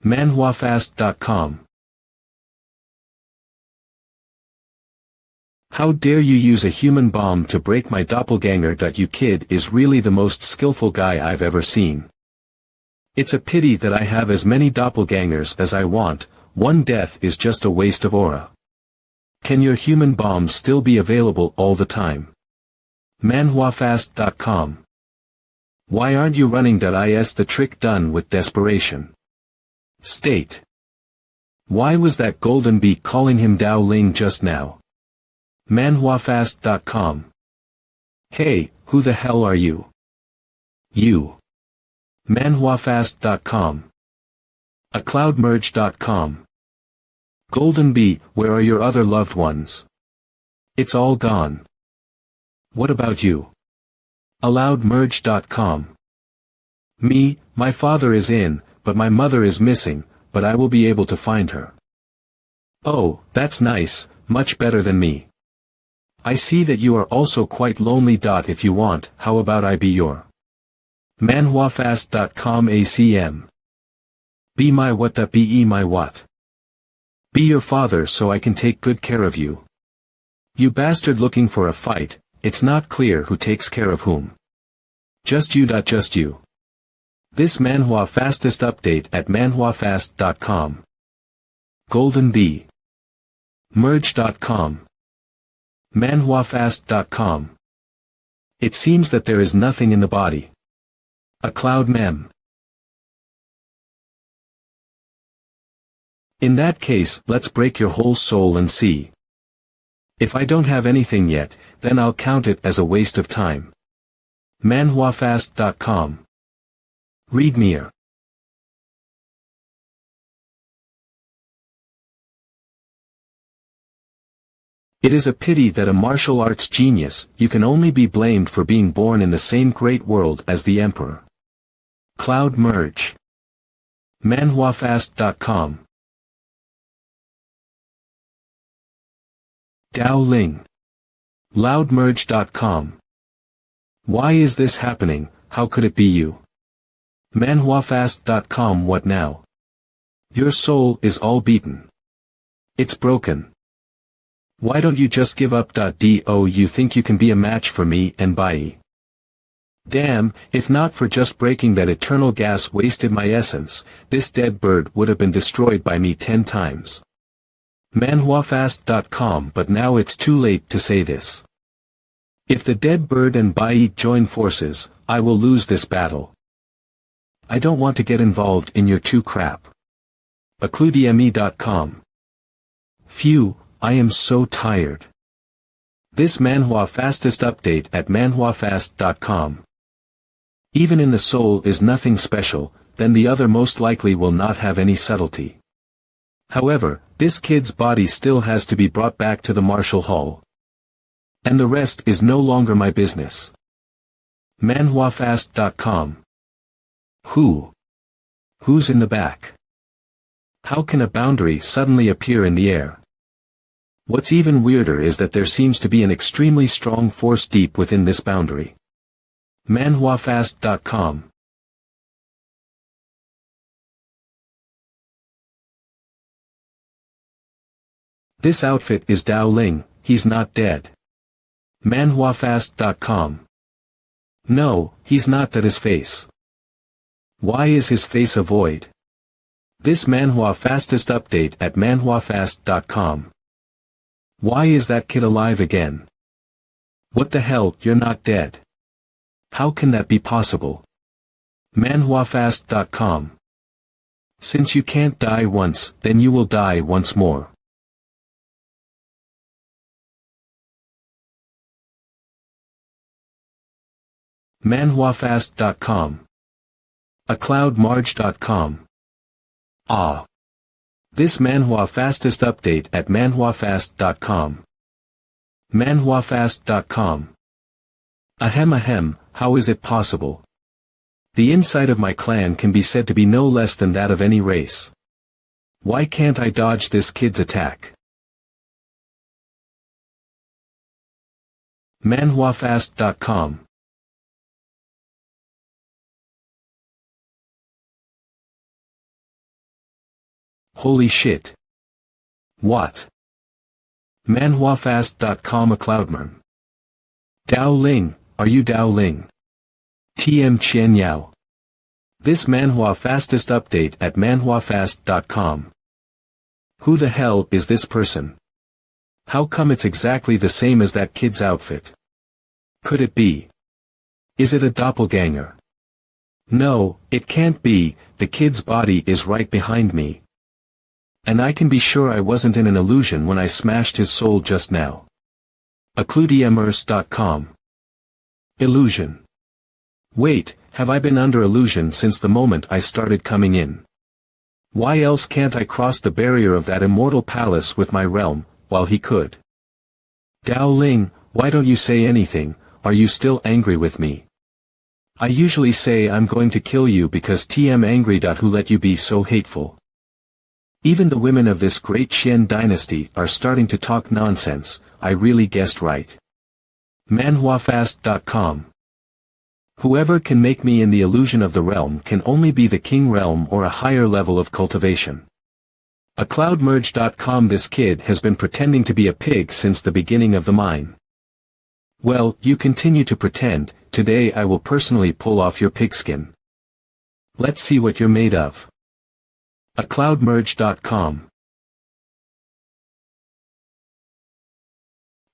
manhwafast.com. How dare you use a human bomb to break my doppelganger? You kid is really the most skillful guy I've ever seen. It's a pity that I have as many doppelgangers as I want. One death is just a waste of aura. Can your human bombs still be available all the time? manhwafast.com. Why aren't you running? Is the trick done with desperation? State. Why was that golden bee calling him Dao Ling just now? manhwafast.com. Hey, who the hell are you? You. manhwafast.com. acloudmerge.com. Golden bee, where are your other loved ones? It's all gone. What about you? aloudmerge.com. Me, my father is in, but my mother is missing, but I will be able to find her. Oh, that's nice, much better than me. I see that you are also quite lonely. If you want, how about I be your? manhwafast.com ACM. Be my what? Be my what? Be your father so I can take good care of you. You bastard looking for a fight, it's not clear who takes care of whom. Just you. Just you. This manhwa fastest update at manhwafast.com. Golden bee. merge.com. manhwafast.com. It seems that there is nothing in the body. A cloud mem. In that case, let's break your whole soul and see. If I don't have anything yet, then I'll count it as a waste of time. manhwafast.com. Read mere. It is a pity that a martial arts genius, you can only be blamed for being born in the same great world as the emperor. Cloud merge. manhwafast.com. Dao Ling. loudmerge.com. Why is this happening? How could it be you? manhwafast.com. What now? Your soul is all beaten. It's broken. Why don't you just give up? Do you think you can be a match for me and Bai? Damn, if not for just breaking that eternal gas wasted my essence, this dead bird would have been destroyed by me 10 times. manhwafast.com. But now it's too late to say this. If the dead bird and Bai join forces, I will lose this battle. I don't want to get involved in your two crap. acludme.com. Phew, I am so tired. This manhwa fastest update at manhwafast.com. Even in the soul is nothing special, then the other most likely will not have any subtlety. However, this kid's body still has to be brought back to the martial hall. And the rest is no longer my business. manhwafast.com. Who's in the back? How can a boundary suddenly appear in the air? What's even weirder is that there seems to be an extremely strong force deep within this boundary. manhwafast.com. This outfit is Dao Ling, he's not dead. manhwafast.com. No, he's not. That his face. Why is his face a void? This manhwa fastest update at manhwafast.com. Why is that kid alive again? What the hell? You're not dead. How can that be possible? manhwafast.com. Since you can't die once, then you will die once more. manhwafast.com. acloudmerge.com. This manhwa fastest update at manhwafast.com. manhwafast.com. Ahem, how is it possible? The inside of my clan can be said to be no less than that of any race. Why can't I dodge this kid's attack? manhwafast.com. Holy shit. What? manhwafast.com. A cloudman. Dao Ling, are you Dao Ling? TM Chen Yao. This manhwa fastest update at manhwafast.com. Who the hell is this person? How come it's exactly the same as that kid's outfit? Could it be? Is it a doppelganger? No, it can't be, the kid's body is right behind me. And I can be sure I wasn't in an illusion when I smashed his soul just now. Accludmers.com. Illusion. Wait, have I been under illusion since the moment I started coming in? Why else can't I cross the barrier of that immortal palace with my realm, while he could? Dao Ling, why don't you say anything, are you still angry with me? I usually say I'm going to kill you because TM angry. Who let you be so hateful? Even the women of this great Qian dynasty are starting to talk nonsense, I really guessed right. manhwafast.com. Whoever can make me in the illusion of the realm can only be the king realm or a higher level of cultivation. Cloudmerge.com. This kid has been pretending to be a pig since the beginning of the mine. Well, you continue to pretend, today I will personally pull off your pigskin. Let's see what you're made of. Cloudmerge.com.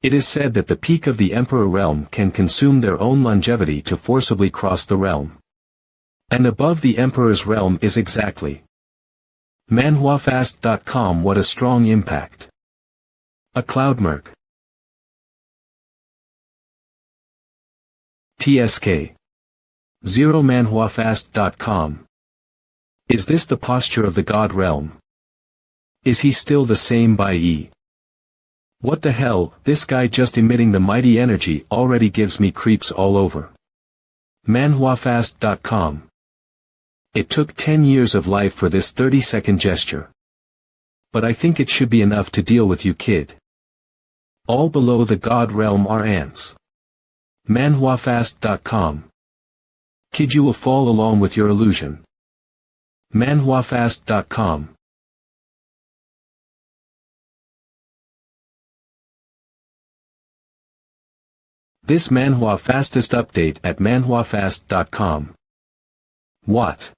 It is said that the peak of the Emperor realm can consume their own longevity to forcibly cross the realm. And above the Emperor's realm is exactly. manhwafast.com. What a strong impact. Cloudmerg. TSK. 0 manhwafast.com. Is this the posture of the God realm? Is he still the same by E? What the hell, this guy just emitting the mighty energy already gives me creeps all over. manhwafast.com. It took 10 years of life for this 30-second gesture. But I think it should be enough to deal with you, kid. All below the God realm are ants. manhwafast.com. Kid, you will fall along with your illusion. manhwafast.com. This manhwa fastest update at manhwafast.com. What?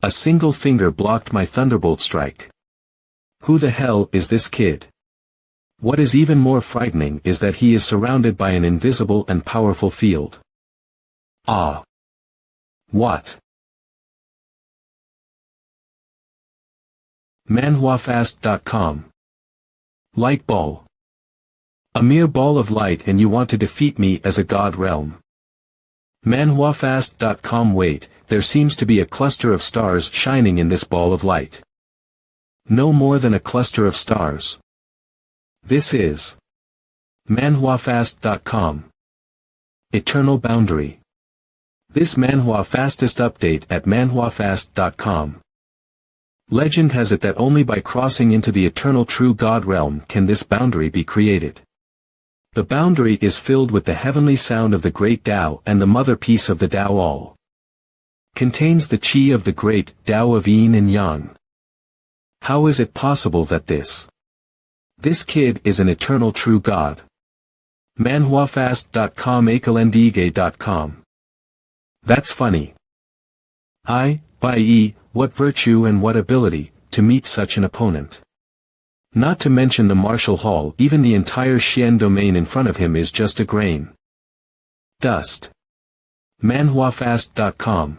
A single finger blocked my thunderbolt strike. Who the hell is this kid? What is even more frightening is that he is surrounded by an invisible and powerful field. Ah. What? manhwafast.com. Light ball. A mere ball of light, and you want to defeat me as a god realm. manhwafast.com. Wait, there seems to be a cluster of stars shining in this ball of light. No more than a cluster of stars. This is manhwafast.com. Eternal boundary. This manhwa fastest update at manhwafast.com. Legend has it that only by crossing into the eternal true God realm can this boundary be created. The boundary is filled with the heavenly sound of the great Tao and the mother piece of the Tao all. Contains the chi of the great Tao of Yin and Yang. How is it possible that this kid is an eternal true God? manhwafast.com. akelendige.com. That's funny. By E, what virtue and what ability, to meet such an opponent. Not to mention the martial hall, even the entire Xian domain in front of him is just a grain. Dust. manhwafast.com.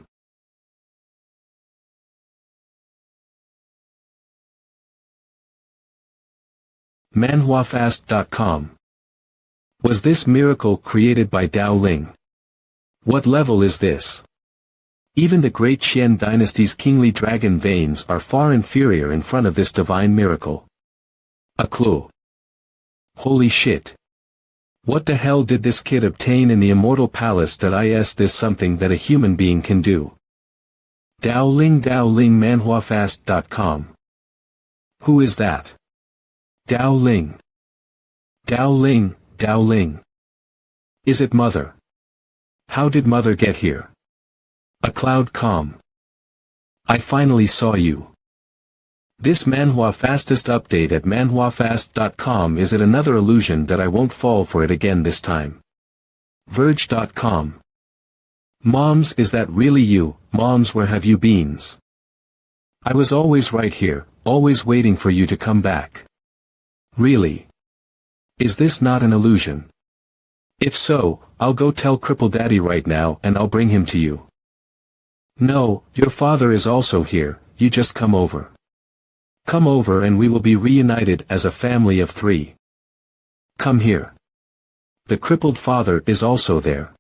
manhwafast.com. Was this miracle created by Dao Ling? What level is this? Even the great Qian dynasty's kingly dragon veins are far inferior in front of this divine miracle. A clue. Holy shit. What the hell did this kid obtain in the immortal palace? Is this something that a human being can do? Dao Ling manhwafast.com. Who is that? Dao Ling. Dao Ling, Dao Ling. Is it Mother? How did Mother get here? A cloud calm. I finally saw you. This manhwa fastest update at manhwafast.com. Is it another illusion that I won't fall for it again this time? Verge.com. Moms, is that really you? Moms, where have you been? I was always right here, always waiting for you to come back. Really? Is this not an illusion? If so, I'll go tell Cripple Daddy right now and I'll bring him to you. No, your father is also here, you just come over. Come over and we will be reunited as a family of 3. Come here. The crippled father is also there.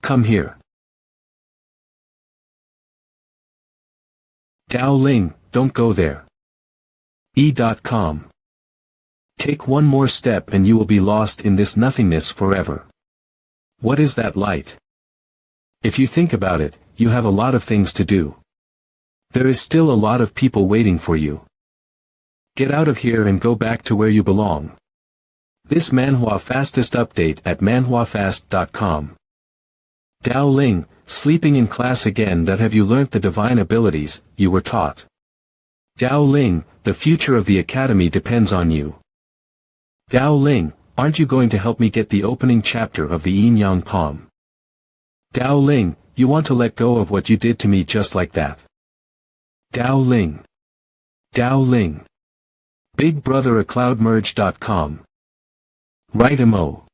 Come here. Dao Ling, don't go there. E.com. Take one more step and you will be lost in this nothingness forever. What is that light? If you think about it, you have a lot of things to do. There is still a lot of people waiting for you. Get out of here and go back to where you belong. This manhwa fastest update at manhwafast.com. Dao Ling, sleeping in class again? That have you learnt the divine abilities you were taught? Dao Ling, the future of the academy depends on you. Dao Ling, aren't you going to help me get the opening chapter of the Yin Yang poem? Dao Ling, you want to let go of what you did to me just like that? Dao Ling. Dao Ling. Big Brother at cloudmerge.com. Right emo.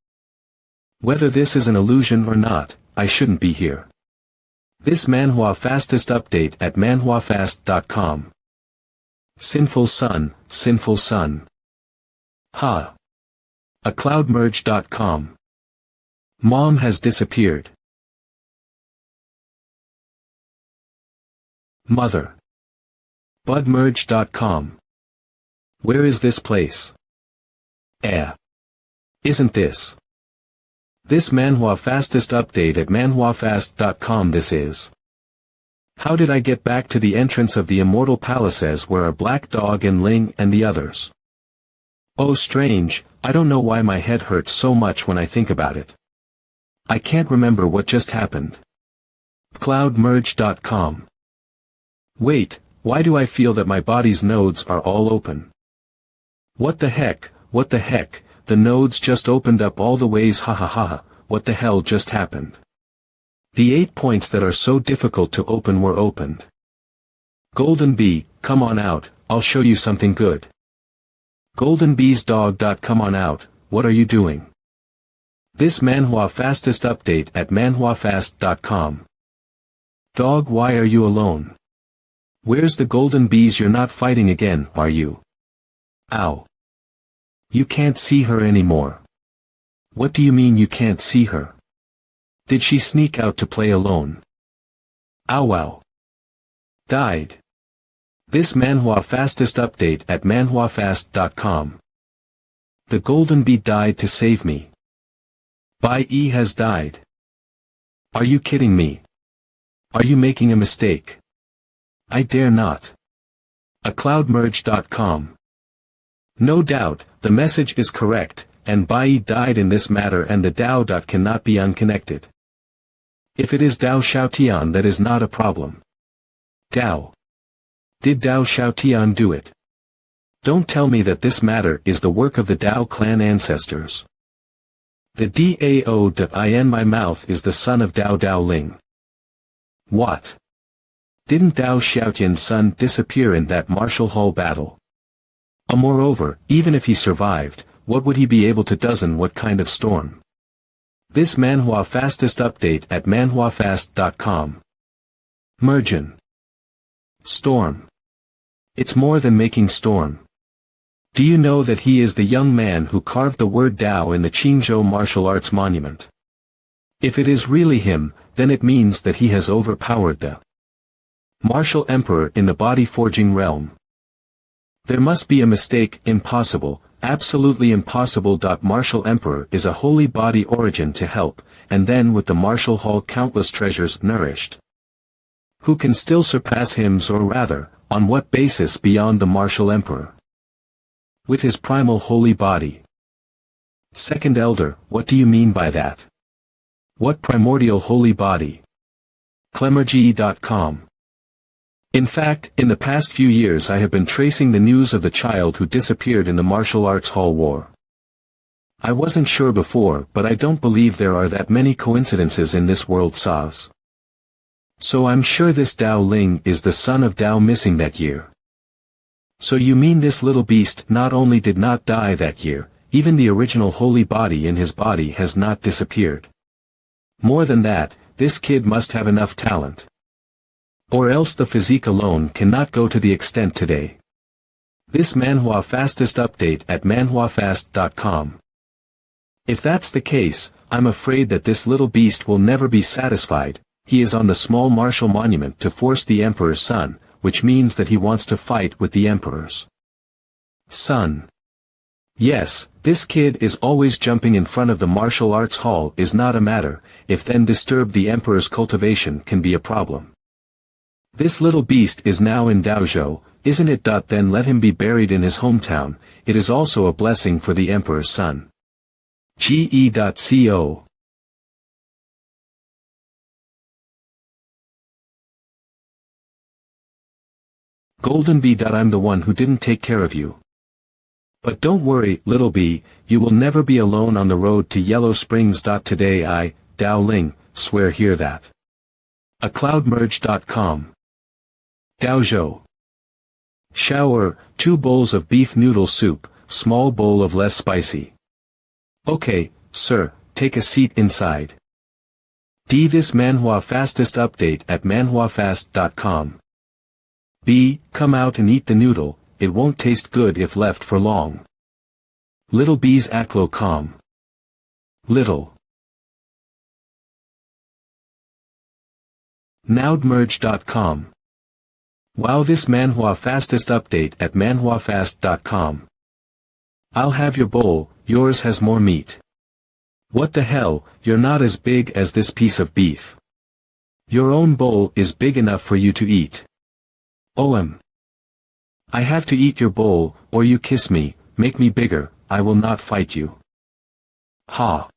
Whether this is an illusion or not, I shouldn't be here. This manhwa fastest update at manhwafast.com. Sinful son, sinful son. Ha. A cloudmerge.com. Mom has disappeared. Mother. Budmerge.com. Where is this place? Isn't this? This manhwa fastest update at manhwafast.com. This is. How did I get back to the entrance of the immortal palaces where are Black Dog and Ling and the others? Oh, strange, I don't know why my head hurts so much when I think about it. I can't remember what just happened. Cloudmerge.com. Wait, why do I feel that my body's nodes are all open? What the heck, the nodes just opened up all the ways, ha ha ha, what the hell just happened? The 8 points that are so difficult to open were opened. Golden Bee, come on out, I'll show you something good. Golden Bee's dog. Come on out, what are you doing? This manhwa fastest update at manhwafast.com. Dog, why are you alone? Where's the golden bees? You're not fighting again, are you? Ow. You can't see her anymore. What do you mean you can't see her? Did she sneak out to play alone? Ow wow. Died. This manhwa fastest update at manhwafast.com. The golden bee died to save me. Bai E has died. Are you kidding me? Are you making a mistake? I dare not. A cloudmerge.com. No doubt, the message is correct, and Bai died in this matter and the Dao. Cannot be unconnected. If it is Dao Xiaotian, that is not a problem. Dao. Did Dao Xiaotian do it? Don't tell me that this matter is the work of the Dao clan ancestors. The Dao. My mouth is the son of Dao Ling. What? Didn't Dao Xiaotian's son disappear in that martial hall battle? Moreover, even if he survived, what would he be able to do? What kind of storm? This manhwa fastest update at manhwafast.com. Mergen. Storm. It's more than making storm. Do you know that he is the young man who carved the word Dao in the Qingzhou martial arts monument? If it is really him, then it means that he has overpowered the martial emperor in the body forging realm. There must be a mistake. Impossible, absolutely impossible. Martial emperor is a holy body origin to help, and then with the martial hall countless treasures nourished. Who can still surpass him, or rather, on what basis beyond the martial emperor? With his primal holy body. Second elder, what do you mean by that? What primordial holy body? Clemergy.com. In fact, in the past few years I have been tracing the news of the child who disappeared in the martial arts hall war. I wasn't sure before, but I don't believe there are that many coincidences in this world, Saz. So I'm sure this Dao Ling is the son of Dao missing that year. So you mean this little beast not only did not die that year, even the original holy body in his body has not disappeared. More than that, this kid must have enough talent. Or else the physique alone cannot go to the extent today. This manhwa fastest update at manhwafast.com. If that's the case, I'm afraid that this little beast will never be satisfied. He is on the small martial monument to force the emperor's son, which means that he wants to fight with the emperor's son. Yes, this kid is always jumping in front of the martial arts hall is not a matter, if then disturb the emperor's cultivation can be a problem. This little beast is now in Daozhou, isn't it? Then let him be buried in his hometown, it is also a blessing for the emperor's son. ge.co Golden Bee. I'm the one who didn't take care of you. But don't worry, little bee, you will never be alone on the road to Yellow Springs. Today I, Dao Ling, swear hear that. acloudmerge.com. Daozhou. Shower, 2 bowls of beef noodle soup, small bowl of less spicy. Okay, sir, take a seat inside. This manhwa fastest update at manhwafast.com. B, come out and eat the noodle, it won't taste good if left for long. Little B's Aklo calm. Little. Nowdmerge.com. Wow, this manhwa fastest update at manhwafast.com. I'll have your bowl, yours has more meat. What the hell, you're not as big as this piece of beef. Your own bowl is big enough for you to eat. I have to eat your bowl, or you kiss me, make me bigger, I will not fight you. Ha.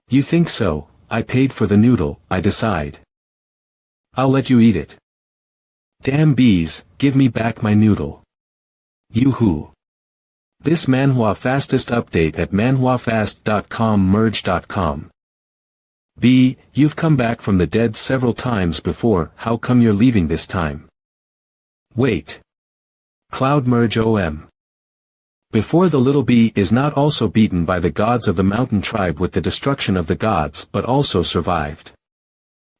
You think so, I paid for the noodle, I decide. I'll let you eat it. Damn bees, give me back my noodle. Yoo-hoo. This manhwa fastest update at manhwafast.com merge.com. B, you've come back from the dead several times before, how come you're leaving this time? Wait. Cloud merge OM. Before the little bee is not also beaten by the gods of the mountain tribe with the destruction of the gods but also survived.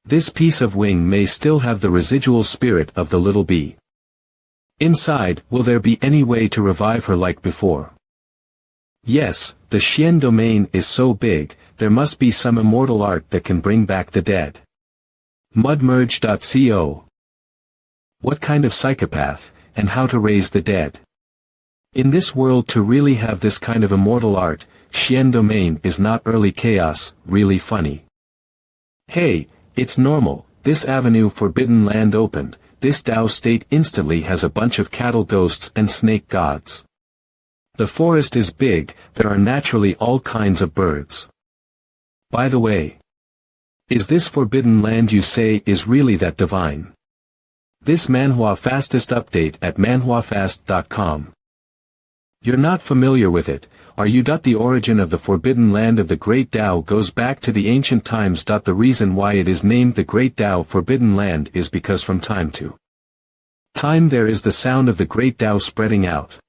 This piece of wing may still have the residual spirit of the little bee. Inside, will there be any way to revive her like before? Yes, the Xian domain is so big, there must be some immortal art that can bring back the dead. Mudmerge.co. What kind of psychopath, and how to raise the dead? In this world to really have this kind of immortal art, Xian domain is not early chaos, really funny. Hey, it's normal, this avenue forbidden land opened, this Dao state instantly has a bunch of cattle ghosts and snake gods. The forest is big, there are naturally all kinds of birds. By the way, is this forbidden land you say is really that divine? This manhwa fastest update at manhwafast.com. You're not familiar with it, are you? The origin of the forbidden land of the Great Tao goes back to the ancient times. The reason why it is named the Great Tao Forbidden Land is because from time to time there is the sound of the Great Tao spreading out.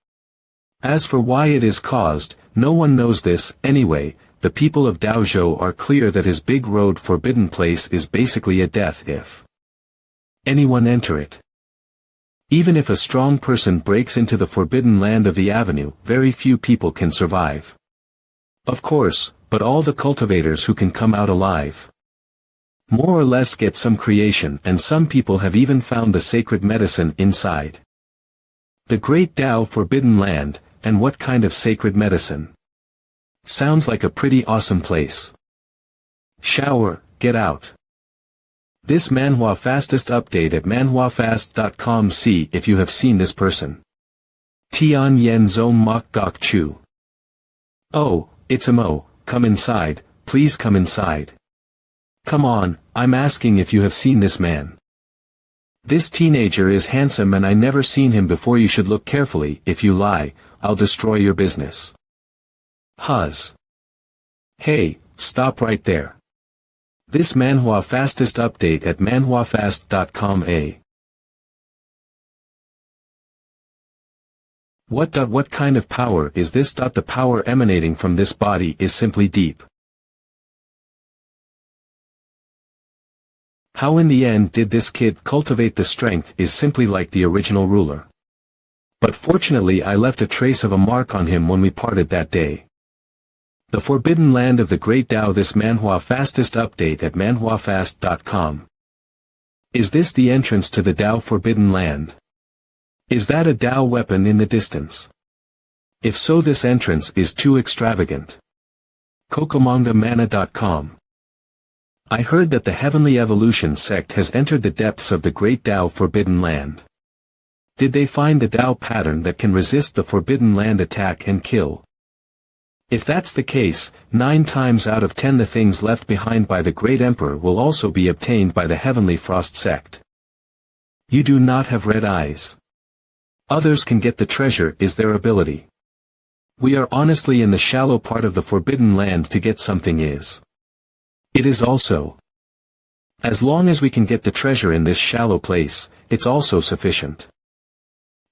As for why it is caused, no one knows this. Anyway, the people of Daozhou are clear that his big road forbidden place is basically a death if anyone enter it. Even if a strong person breaks into the forbidden land of the avenue, very few people can survive. Of course, but all the cultivators who can come out alive more or less get some creation, and some people have even found the sacred medicine inside. The Great Tao Forbidden Land, and what kind of sacred medicine? Sounds like a pretty awesome place. Shower, get out. This manhwa fastest update at manhwafast.com. See if you have seen this person. Tian Yen Zong Mok Gok Chu. Oh, it's a Mo, come inside, please come inside. Come on, I'm asking if you have seen this man. This teenager is handsome and I never seen him before. You should look carefully. If you lie, I'll destroy your business. Huz. Hey, stop right there. This MANHWA fastest update at manhwafast.com. What kind of power is this? The power emanating from this body is simply deep. How in the end did this kid cultivate the strength is simply like the original ruler. But fortunately I left a trace of a mark on him when we parted that day. The forbidden land of the great Tao. This MANHWA fastest update at manhwafast.com. Is this the entrance to the Tao forbidden land? Is that a Tao weapon in the distance? If so, this entrance is too extravagant. Kokomanga-mana.com. I heard that the Heavenly Evolution sect has entered the depths of the great Tao forbidden land. Did they find the Tao pattern that can resist the forbidden land attack and kill? If that's the case, 9 times out of 10 the things left behind by the great Emperor will also be obtained by the Heavenly Frost sect. You do not have red eyes. Others can get the treasure is their ability. We are honestly in the shallow part of the forbidden land to get something is. It is also. As long as we can get the treasure in this shallow place, it's also sufficient.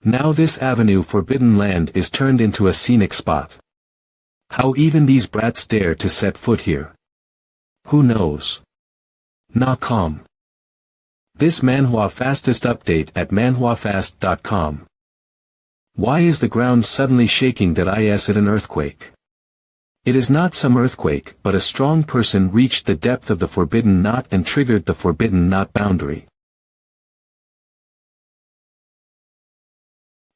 Now this avenue forbidden land is turned into a scenic spot. How even these brats dare to set foot here? Who knows? Nakam. This MANHWA fastest update at manhwafast.com. Why is the ground suddenly shaking? Is it an earthquake? It is not some earthquake, but a strong person reached the depth of the forbidden knot and triggered the forbidden knot boundary.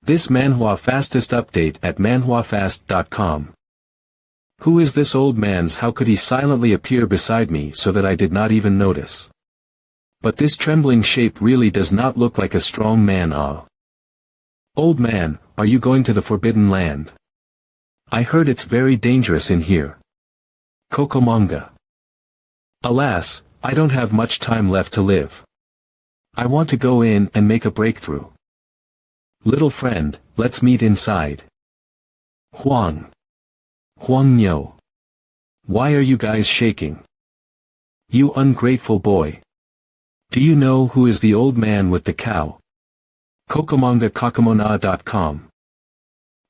This MANHWA fastest update at manhwafast.com. Who is this old man's? How could he silently appear beside me so that I did not even notice? But this trembling shape really does not look like a strong man. Old man, are you going to the forbidden land? I heard it's very dangerous in here. Kokomanga. Alas, I don't have much time left to live. I want to go in and make a breakthrough. Little friend, let's meet inside. Huang. Huang Nyo. Why are you guys shaking? You ungrateful boy. Do you know who is the old man with the cow? Kokomanga-kakamona.com.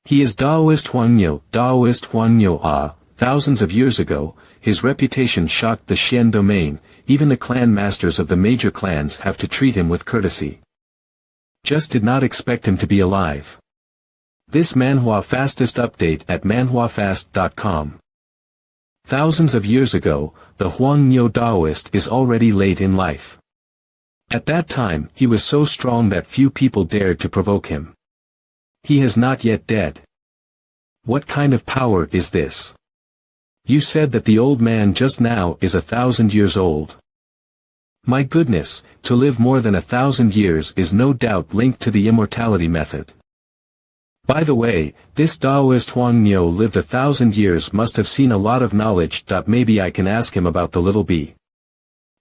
He is Taoist Huang Nyo. Thousands of years ago, his reputation shocked the Xian domain. Even the clan masters of the major clans have to treat him with courtesy. Just did not expect him to be alive. This MANHWA fastest update at manhwafast.com. Thousands of years ago, the Huang Nyo Taoist is already late in life. At that time, he was so strong that few people dared to provoke him. He is not yet dead. What kind of power is this? You said that the old man just now is 1,000 years old. My goodness, to live more than 1,000 years is no doubt linked to the immortality method. By the way, this Taoist Huang Nyo lived 1,000 years, must have seen a lot of knowledge. Maybe I can ask him about the little bee.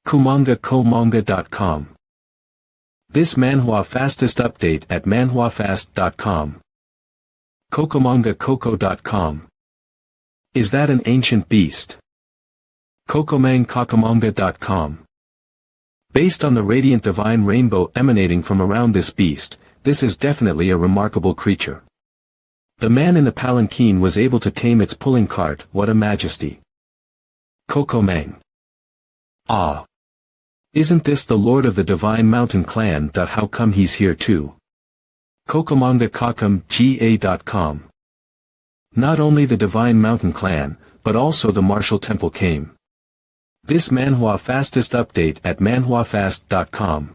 Komanga-komanga.com. This MANHWA fastest update at manhwafast.com. Kokomanga-koko.com. Is that an ancient beast? Kokomang-kakamanga.com. Based on the radiant divine rainbow emanating from around this beast, this is definitely a remarkable creature. The man in the palanquin was able to tame its pulling cart. What a majesty. Kokomang. Ah. Isn't this the lord of the divine mountain clan? How come he's here too? Kokomanga-kakam.ga.com. Not only the divine mountain clan, but also the martial temple came. This MANHWA fastest update at manhwafast.com.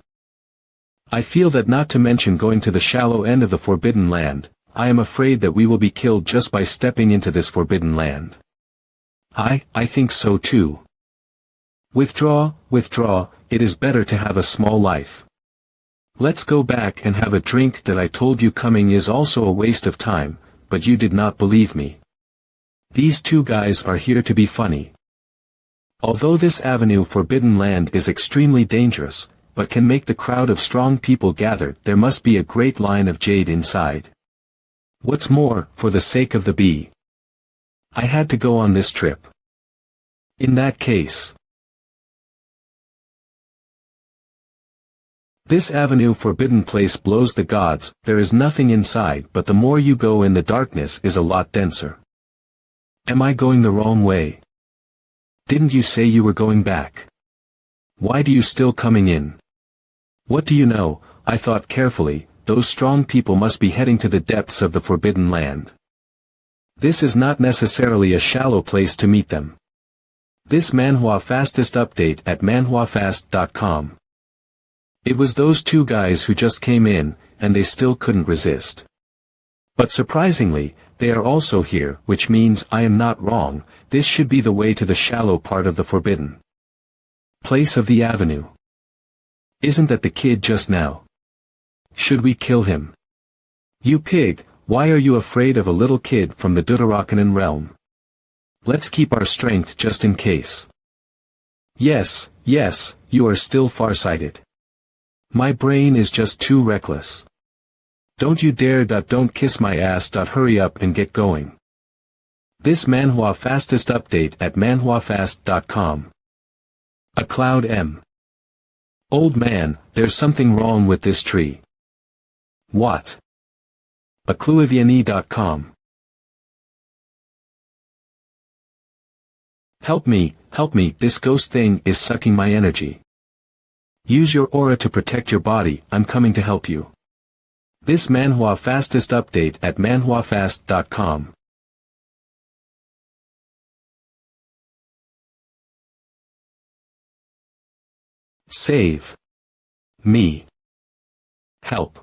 I feel that not to mention going to the shallow end of the forbidden land, I am afraid that we will be killed just by stepping into this forbidden land. I think so too. Withdraw, it is better to have a small life. Let's go back and have a drink. I told you coming is also a waste of time, but you did not believe me. These two guys are here to be funny. Although this avenue forbidden land is extremely dangerous, but can make the crowd of strong people gather. There must be a great line of jade inside. What's more, for the sake of the bee, I had to go on this trip. In that case, this avenue forbidden place blows the gods. There is nothing inside, but the more you go in, the darkness is a lot denser. Am I going the wrong way? Didn't you say you were going back? Why do you still coming in? What do you know? I thought carefully, those strong people must be heading to the depths of the forbidden land. This is not necessarily a shallow place to meet them. This MANHWA fastest update at manhwafast.com. It was those two guys who just came in, and they still couldn't resist. But surprisingly, they are also here, which means I am not wrong. This should be the way to the shallow part of the forbidden place of the avenue. Isn't that the kid just now? Should we kill him? You pig, why are you afraid of a little kid from the Deuterocanon realm? Let's keep our strength just in case. Yes, you are still farsighted. My brain is just too reckless. Don't you dare. Don't kiss my ass. Hurry up and get going. This MANHWA fastest update at manhwafast.com. A Cloud M. Old man, there's something wrong with this tree. What? Acluiviani.com. Help me, this ghost thing is sucking my energy. Use your aura to protect your body. I'm coming to help you. This MANHWA fastest update at manhwafast.com. Save me. Help.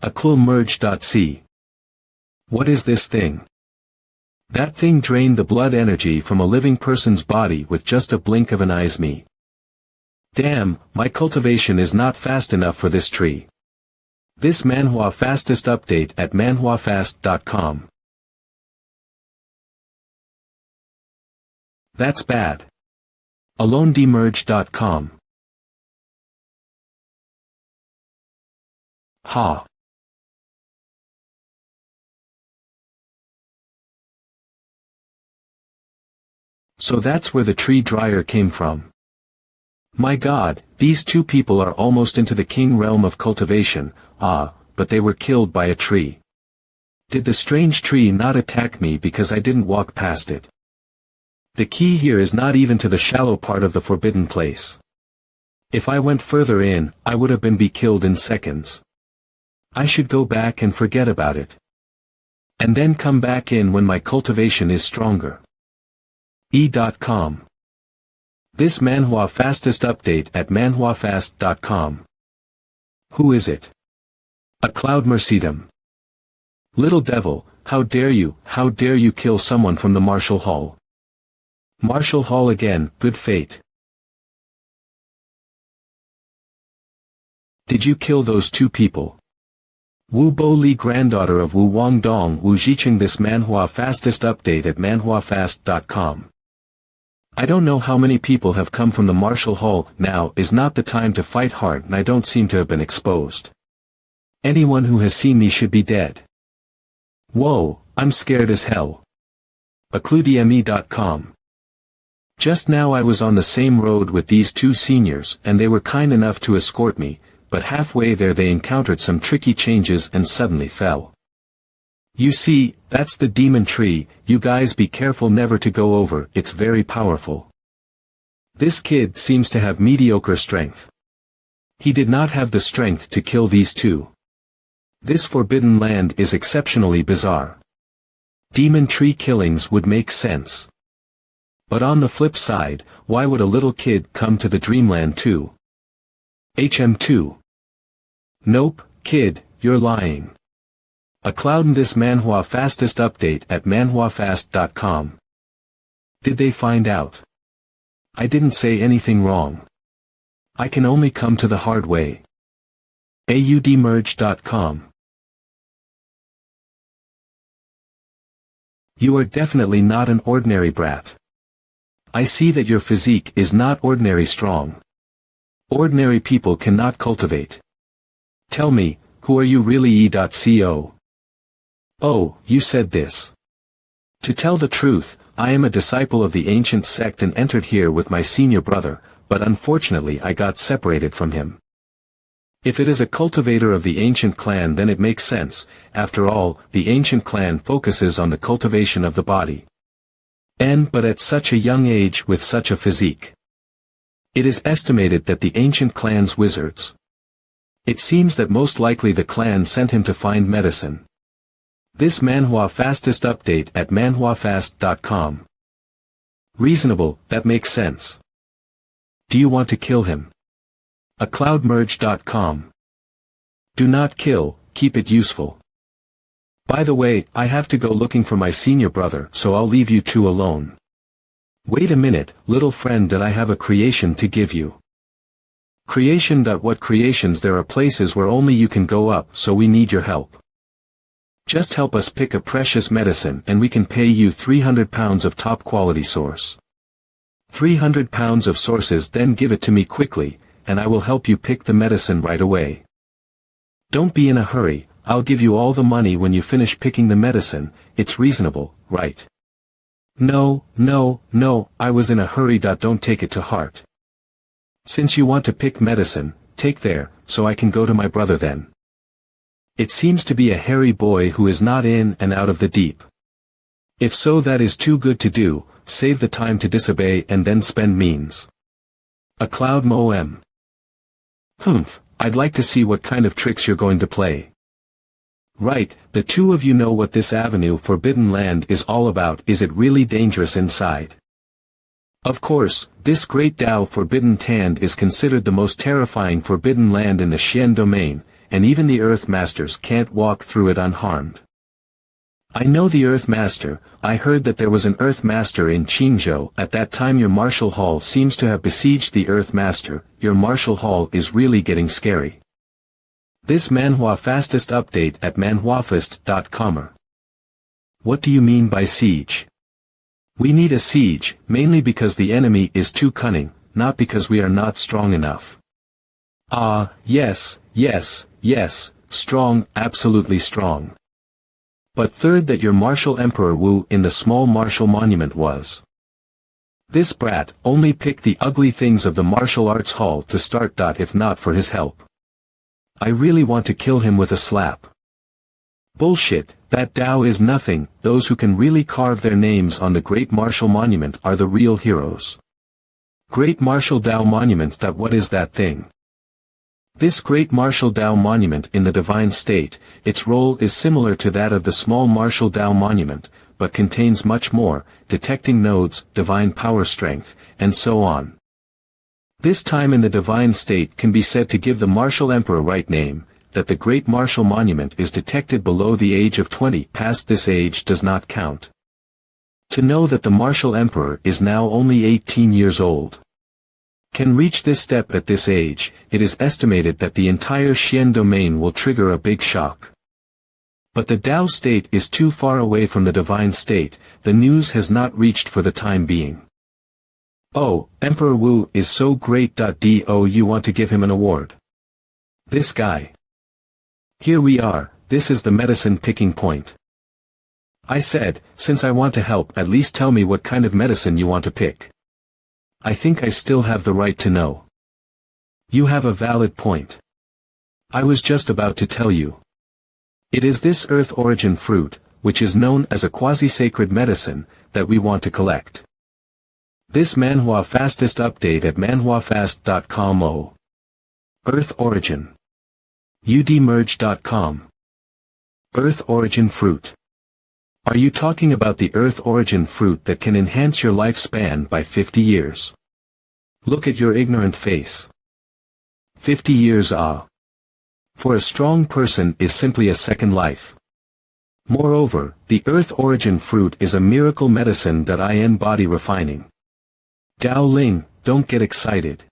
Aclumerge.c. What is this thing? That thing drained the blood energy from a living person's body with just a blink of an eye's. Me. Damn, my cultivation is not fast enough for this tree. This MANHWA fastest update at manhwafast.com. That's bad. Alonedemerge.com. Ha. So that's where the tree dryer came from. My God, these two people are almost into the king realm of cultivation. But they were killed by a tree. Did the strange tree not attack me because I didn't walk past it? The key here is not even to the shallow part of the forbidden place. If I went further in, I would have been killed in seconds. I should go back and forget about it. And then come back in when my cultivation is stronger. E.com. This MANHWA fastest update at manhwafast.com. Who is it? A Cloud Mercedum. Little devil, how dare you kill someone from the Marshall Hall. Marshall Hall again, good fate. Did you kill those two people? Wu Bo Li, granddaughter of Wu Wang Dong Wu Jiqing. This MANHWA fastest update at manhwafast.com. I don't know how many people have come from the Marshall Hall. Now is not the time to fight hard, and I don't seem to have been exposed. Anyone who has seen me should be dead. Whoa, I'm scared as hell. Acludme.com. Just now I was on the same road with these two seniors, and they were kind enough to escort me, but halfway there they encountered some tricky changes and suddenly fell. You see, that's the demon tree. You guys be careful never to go over, it's very powerful. This kid seems to have mediocre strength. He did not have the strength to kill these two. This forbidden land is exceptionally bizarre. Demon tree killings would make sense. But on the flip side, why would a little kid come to the dreamland too? HM2. Nope, kid, you're lying. A Cloud in this MANHWA fastest update at manhwafast.com. Did they find out? I didn't say anything wrong. I can only come to the hard way. audmerge.com. You are definitely not an ordinary brat. I see that your physique is not ordinary strong. Ordinary people cannot cultivate. Tell me, who are you really E.co? Oh, you said this. To tell the truth, I am a disciple of the ancient sect and entered here with my senior brother, but unfortunately I got separated from him. If it is a cultivator of the ancient clan, then it makes sense. After all, the ancient clan focuses on the cultivation of the body. But at such a young age with such a physique. It is estimated that the ancient clan's wizards. It seems that most likely the clan sent him to find medicine. This MANHWA fastest update at manhwafast.com. Reasonable, that makes sense. Do you want to kill him? acloudmerge.com. Do not kill, keep it useful. By the way, I have to go looking for my senior brother, so I'll leave you two alone. Wait a minute, little friend, that I have a creation to give you. Creation. What creations? There are places where only you can go up, so we need your help. Just help us pick a precious medicine and we can pay you 300 pounds of top quality source. 300 pounds of sources, then give it to me quickly, and I will help you pick the medicine right away. Don't be in a hurry, I'll give you all the money when you finish picking the medicine. It's reasonable, right? No, I was in a hurry. Don't take it to heart. Since you want to pick medicine, take there, so I can go to my brother then. It seems to be a hairy boy who is not in and out of the deep. If so, that is too good to do. Save the time to disobey and then spend means. A cloud moem. I'd like to see what kind of tricks you're going to play. Right, the two of you know what this avenue Forbidden Land is all about. Is it really dangerous inside? Of course, this great Tao Forbidden Land is considered the most terrifying forbidden land in the Xian domain, and even the Earth Masters can't walk through it unharmed. I know the Earth Master. I heard that there was an Earth Master in Qingzhou. At that time your Martial Hall seems to have besieged the Earth Master. Your Martial Hall is really getting scary. This MANHWA fastest update at manhwafast.com. What do you mean by siege? We need a siege, mainly because the enemy is too cunning, not because we are not strong enough. Yes, strong, absolutely strong. But third, that your martial Emperor Wu in the small martial monument was. This brat only picked the ugly things of the martial arts hall to start. If not for his help. I really want to kill him with a slap. Bullshit, that Tao is nothing. Those who can really carve their names on the Great Martial Monument are the real heroes. Great Martial Tao Monument. What is that thing? This Great Martial Tao Monument in the Divine State, its role is similar to that of the Small Martial Tao Monument, but contains much more, detecting nodes, divine power strength, and so on. This time in the Divine State can be said to give the Martial Emperor right name, that the Great Martial Monument is detected below the age of 20. Past this age does not count. To know that the Martial Emperor is now only 18 years old. Can reach this step at this age, it is estimated that the entire Xian domain will trigger a big shock. But the Tao state is too far away from the divine state. The news has not reached for the time being. Oh, Emperor Wu is so great. Do you want to give him an award? This guy. Here we are, this is the medicine picking point. I said, since I want to help, at least tell me what kind of medicine you want to pick. I think I still have the right to know. You have a valid point. I was just about to tell you. It is this Earth Origin fruit, which is known as a quasi-sacred medicine, that we want to collect. This MANHWA fastest update at manhwafast.com. Earth Origin. udmerge.com. Earth Origin fruit. Are you talking about the Earth Origin fruit that can enhance your lifespan by 50 years? Look at your ignorant face. 50 years for a strong person is simply a second life. Moreover, the Earth Origin fruit is a miracle medicine that in body refining. Dao Ling, don't get excited.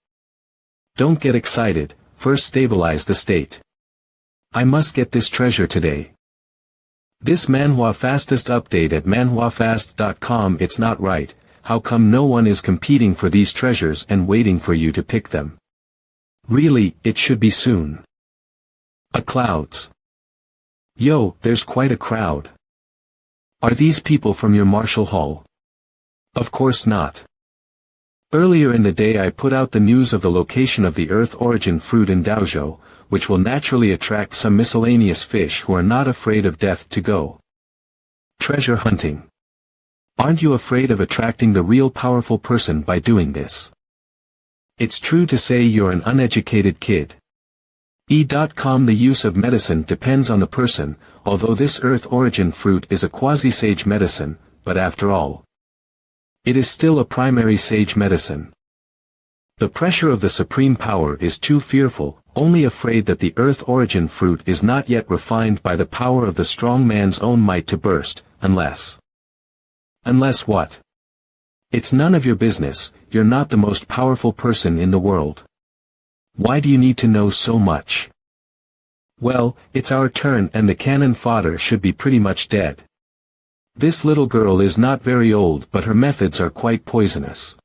Don't get excited, first stabilize the state. I must get this treasure today. This MANHWA fastest update at manhwafast.com. It's not right. How come no one is competing for these treasures and waiting for you to pick them? Really, it should be soon. Clouds. Yo, there's quite a crowd. Are these people from your Marshall Hall? Of course not. Earlier in the day I put out the news of the location of the Earth Origin fruit in Daozhou, which will naturally attract some miscellaneous fish who are not afraid of death to go treasure hunting. Aren't you afraid of attracting the real powerful person by doing this? It's true to say you're an uneducated kid. E.com The use of medicine depends on the person, although this Earth Origin fruit is a quasi-sage medicine, but after all, it is still a primary sage medicine. The pressure of the supreme power is too fearful, only afraid that the Earth Origin fruit is not yet refined by the power of the strong man's own might to burst, unless what? It's none of your business, you're not the most powerful person in the world. Why do you need to know so much? Well, it's our turn and the cannon fodder should be pretty much dead. This little girl is not very old but her methods are quite poisonous.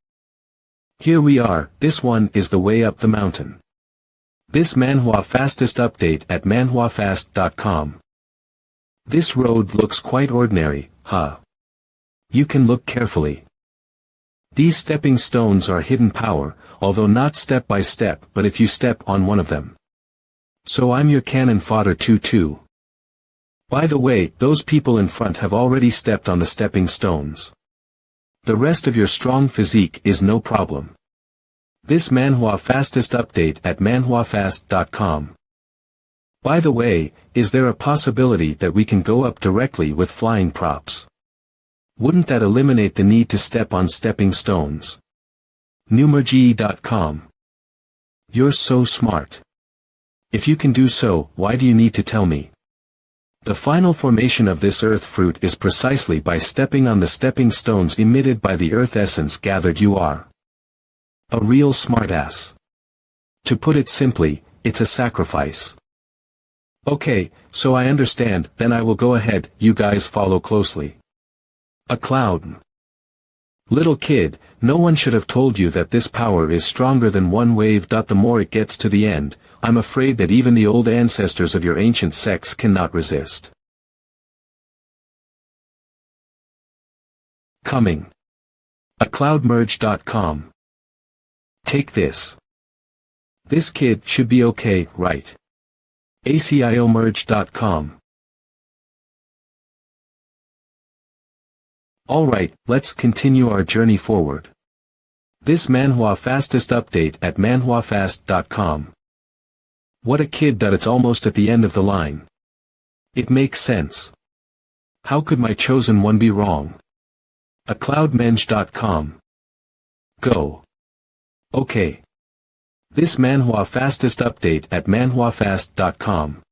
Here we are, this one is the way up the mountain. This MANHWA fastest update at manhwafast.com. This road looks quite ordinary, huh? You can look carefully. These stepping stones are hidden power, although not step by step but if you step on one of them. So I'm your cannon fodder too. By the way, those people in front have already stepped on the stepping stones. The rest of your strong physique is no problem. This MANHWA fastest update at manhwafast.com. By the way, is there a possibility that we can go up directly with flying props? Wouldn't that eliminate the need to step on stepping stones? Numergy.com. You're so smart. If you can do so, why do you need to tell me? The final formation of this earth fruit is precisely by stepping on the stepping stones emitted by the earth essence gathered. You are a real smartass. To put it simply, it's a sacrifice. Okay, so I understand, then I will go ahead, you guys follow closely. A cloud. Little kid, no one should have told you that this power is stronger than one wave. The more it gets to the end, I'm afraid that even the old ancestors of your ancient sects cannot resist. Coming. Cloudmerge.com. Take this. This kid should be okay, right? ACIOmerge.com. Alright, let's continue our journey forward. This MANHWA fastest update at manhwafast.com. What a kid. It's almost at the end of the line. It makes sense. How could my chosen one be wrong? Cloudmenge.com. Go. Okay. This MANHWA fastest update at manhwafast.com.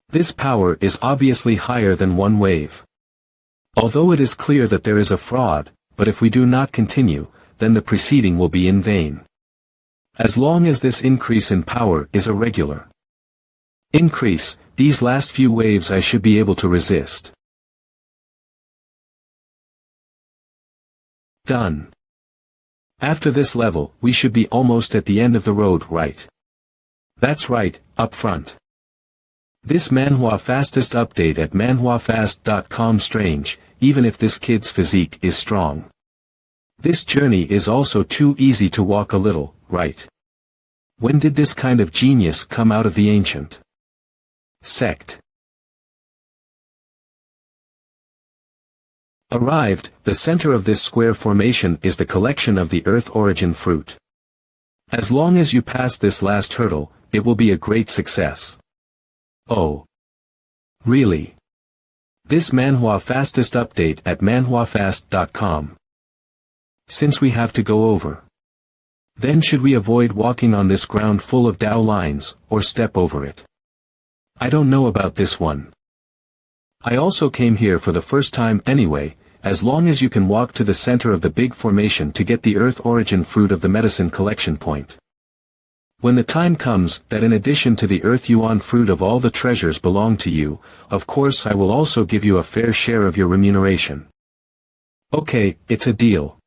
This power is obviously higher than one wave. Although it is clear that there is a fraud, but if we do not continue, then the proceeding will be in vain. As long as this increase in power is a regular increase, these last few waves I should be able to resist. Done. After this level, we should be almost at the end of the road, right? That's right, up front. This MANHWA fastest update at manhwafast.com. Strange, even if this kid's physique is strong. This journey is also too easy to walk a little, right? When did this kind of genius come out of the ancient sect? Arrived, the center of this square formation is the collection of the Earth Origin fruit. As long as you pass this last hurdle, it will be a great success. Oh. Really? This MANHWA fastest update at manhwafast.com. Since we have to go over, then should we avoid walking on this ground full of Tao lines, or step over it? I don't know about this one. I also came here for the first time anyway, as long as you can walk to the center of the big formation to get the Earth Origin fruit of the medicine collection point. When the time comes that in addition to the Earth Yuan fruit of all the treasures belong to you, of course I will also give you a fair share of your remuneration. Okay, it's a deal.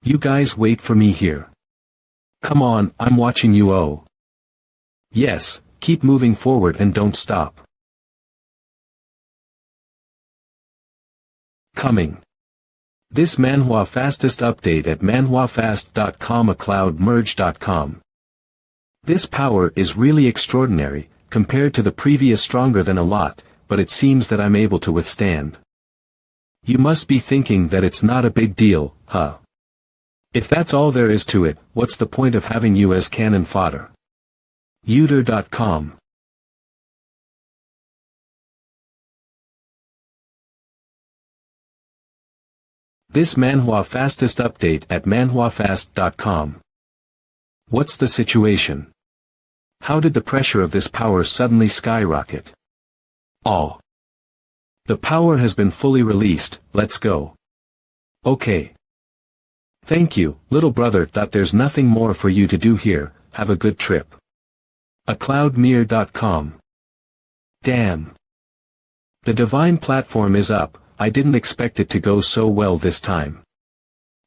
You guys wait for me here. Come on, I'm watching you. Oh. Yes, keep moving forward and don't stop. Coming. This MANHWA fastest update at manhwafast.com acloudmerge.com. This power is really extraordinary, compared to the previous stronger than a lot, but it seems that I'm able to withstand. You must be thinking that it's not a big deal, huh? If that's all there is to it, what's the point of having you as cannon fodder? Uter.com. This MANHWA fastest update at manhwafast.com. What's the situation? How did the pressure of this power suddenly skyrocket? All. The power has been fully released, let's go. Okay. Thank you, little brother. There's nothing more for you to do here, have a good trip. acloudmere.com. Damn. The divine platform is up, I didn't expect it to go so well this time.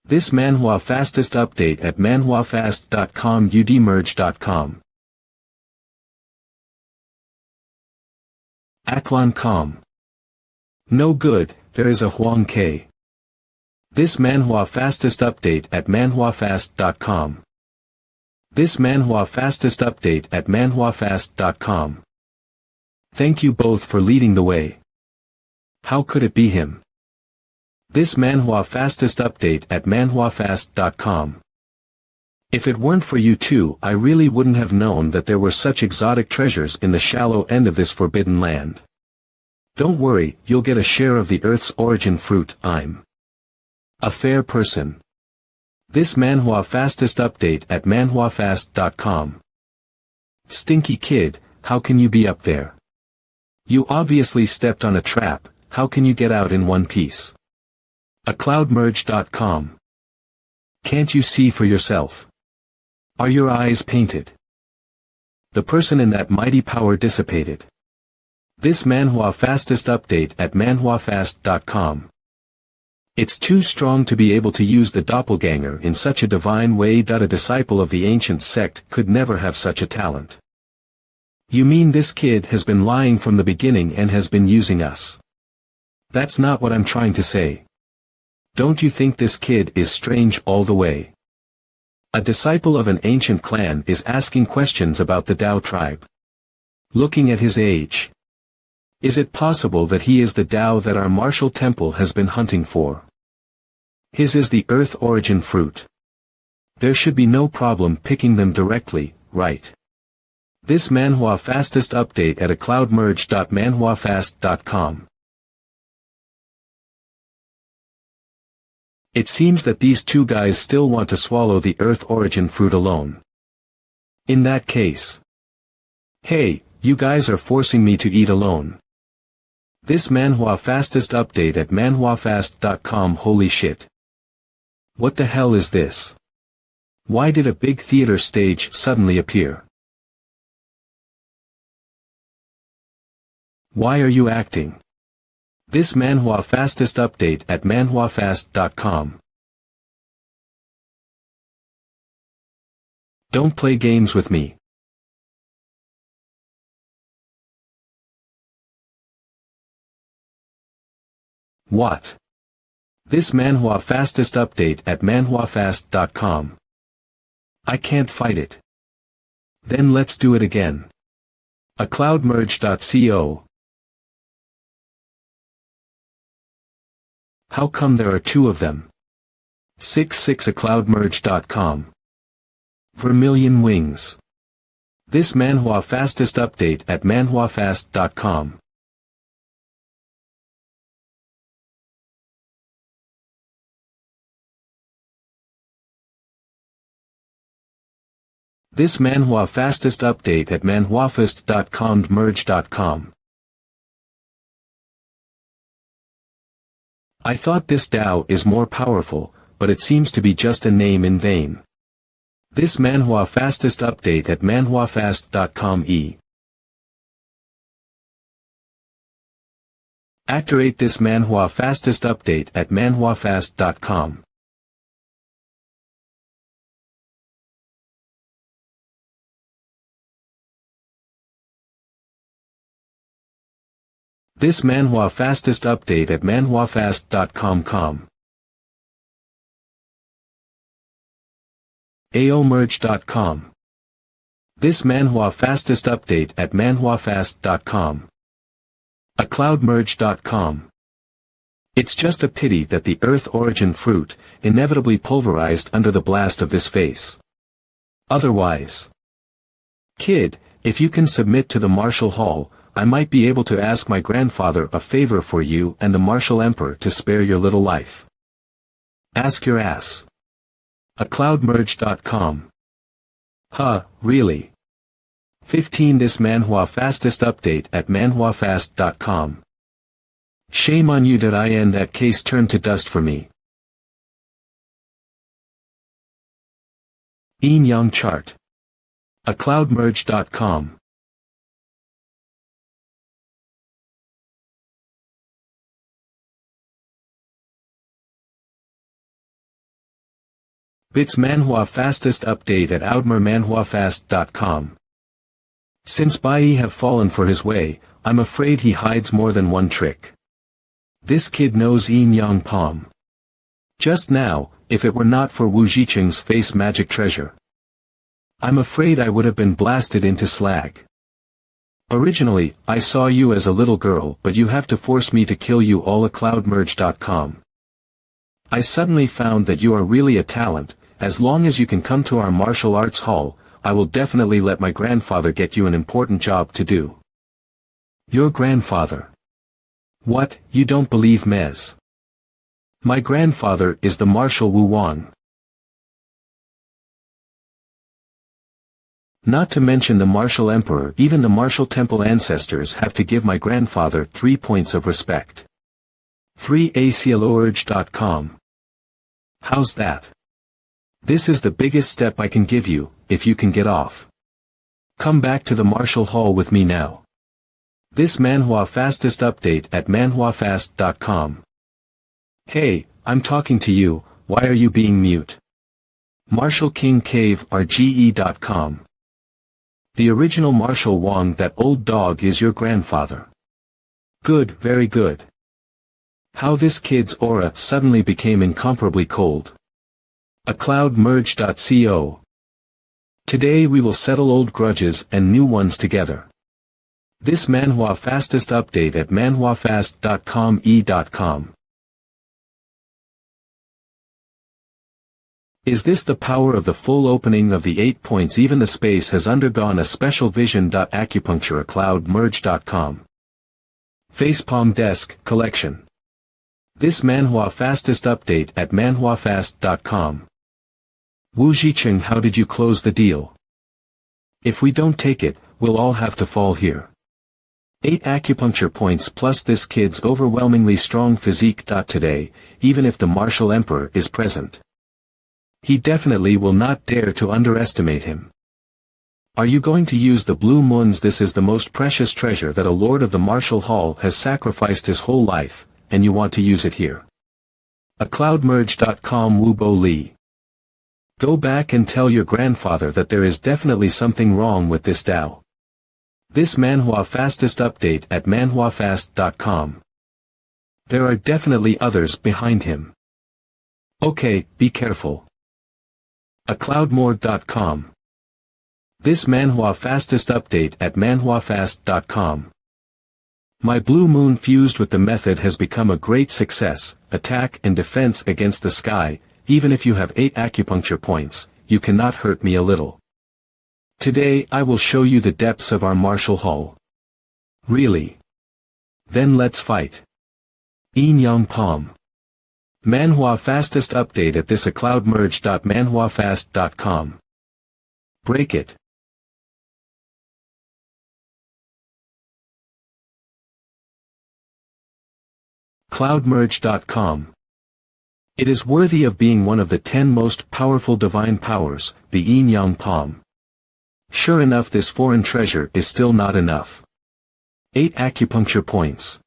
This MANHWA fastest update at manhwafast.com udmerge.com. Aklon.com. No good, there is a Huang K. This MANHWA fastest update at manhwafast.com. This MANHWA fastest update at manhwafast.com. Thank you both for leading the way. How could it be him? This MANHWA fastest update at manhwafast.com. If it weren't for you two, I really wouldn't have known that there were such exotic treasures in the shallow end of this forbidden land. Don't worry, you'll get a share of the Earth's origin fruit. I'm a fair person. This MANHWA fastest update at manhwafast.com. Stinky kid, how can you be up there? You obviously stepped on a trap, how can you get out in one piece? acloudmerge.com. Can't you see for yourself? Are your eyes painted? The person in that mighty power dissipated. This MANHWA fastest update at manhwafast.com. It's too strong to be able to use the doppelganger in such a divine way that a disciple of the ancient sect could never have such a talent. You mean this kid has been lying from the beginning and has been using us? That's not what I'm trying to say. Don't you think this kid is strange all the way? A disciple of an ancient clan is asking questions about the Tao tribe. Looking at his age. Is it possible that he is the Tao that our martial temple has been hunting for? His is the earth origin fruit. There should be no problem picking them directly, right? This MANHWA fastest update at acloudmerge.manhwafast.com. It seems that these two guys still want to swallow the earth origin fruit alone. In that case. Hey, you guys are forcing me to eat alone. This MANHWA fastest update at manhwafast.com. Holy shit. What the hell is this? Why did a big theater stage suddenly appear? Why are you acting? This MANHWA fastest update at manhwafast.com. Don't play games with me. What? This MANHWA fastest update at manhwafast.com. I can't fight it. Then let's do it again. acloudmerge.co. How come there are two of them? 66 acloudmerge.com. Vermilion wings. This MANHWA fastest update at manhwafast.com. This MANHWA fastest update at manhwafast.com merge.com. I thought this Tao is more powerful, but it seems to be just a name in vain. This MANHWA fastest update at manhwafast.com. Activate this MANHWA fastest update at manhwafast.com. This MANHWA fastest update at manhwafast.com. aomerge.com. This MANHWA fastest update at manhwafast.com. acloudmerge.com. It's just a pity that the Earth origin fruit inevitably pulverized under the blast of this face. Otherwise, kid, if you can submit to the Martial Hall, I might be able to ask my grandfather a favor for you and the Martial Emperor to spare your little life. Ask your ass. acloudmerge.com. Huh, really? 15 This MANHWA fastest update at manhwafast.com. Shame on you that I end that case turned to dust for me. Yin Yang chart. acloudmerge.com. Bits MANHWA fastest update at manhwafast.com. Since Bai have fallen for his way, I'm afraid he hides more than one trick. This kid knows Yin Yang Palm. Just now, if it were not for Wu Zhiqing's face magic treasure, I'm afraid I would have been blasted into slag. Originally, I saw you as a little girl, but you have to force me to kill you all. acloudmerge.com. I suddenly found that you are really a talent. As long as you can come to our martial arts hall, I will definitely let my grandfather get you an important job to do. Your grandfather? What, you don't believe Mez? My grandfather is the Martial Wu Wang. Not to mention the Martial Emperor, even the Martial Temple ancestors have to give my grandfather 3 points of respect. 3aclorge.com. How's that? This is the biggest step I can give you, if you can get off. Come back to the Martial Hall with me now. This MANHWA fastest update at manhwafast.com. Hey, I'm talking to you, why are you being mute? Martial King Cave rge.com. The original Martial Wang, that old dog, is your grandfather. Good, very good. How this kid's aura suddenly became incomparably cold. acloudmerge.co. Today we will settle old grudges and new ones together. This MANHWA fastest update at manhwafast.com. Is this the power of the full opening of the 8 points? Even the space has undergone a special vision. Acupuncture. acloudmerge.com. Facepalm Desk Collection. This MANHWA fastest update at manhwafast.com. Wu Zhiqing, how did you close the deal? If we don't take it, we'll all have to fall here. 8 acupuncture points plus this kid's overwhelmingly strong physique. Today, even if the Martial Emperor is present, he definitely will not dare to underestimate him. Are you going to use the blue moons? This is the most precious treasure that a lord of the Martial Hall has sacrificed his whole life, and you want to use it here. acloudmerge.com. Wu Bo Li. Go back and tell your grandfather that there is definitely something wrong with this Tao. This MANHWA fastest update at manhwafast.com. There are definitely others behind him. Okay, be careful. acloudmore.com. This MANHWA fastest update at manhwafast.com. My blue moon fused with the method has become a great success. Attack and defense against the sky. Even if you have 8 acupuncture points, you cannot hurt me a little. Today I will show you the depths of our Martial Hall. Really? Then let's fight. Yin Yang Palm. MANHWA fastest update at this acloudmerge.manhwafast.com. Break it. Cloudmerge.com. It is worthy of being one of the 10 most powerful divine powers, the Yin Yang Palm. Sure enough, this foreign treasure is still not enough. 8 acupuncture points.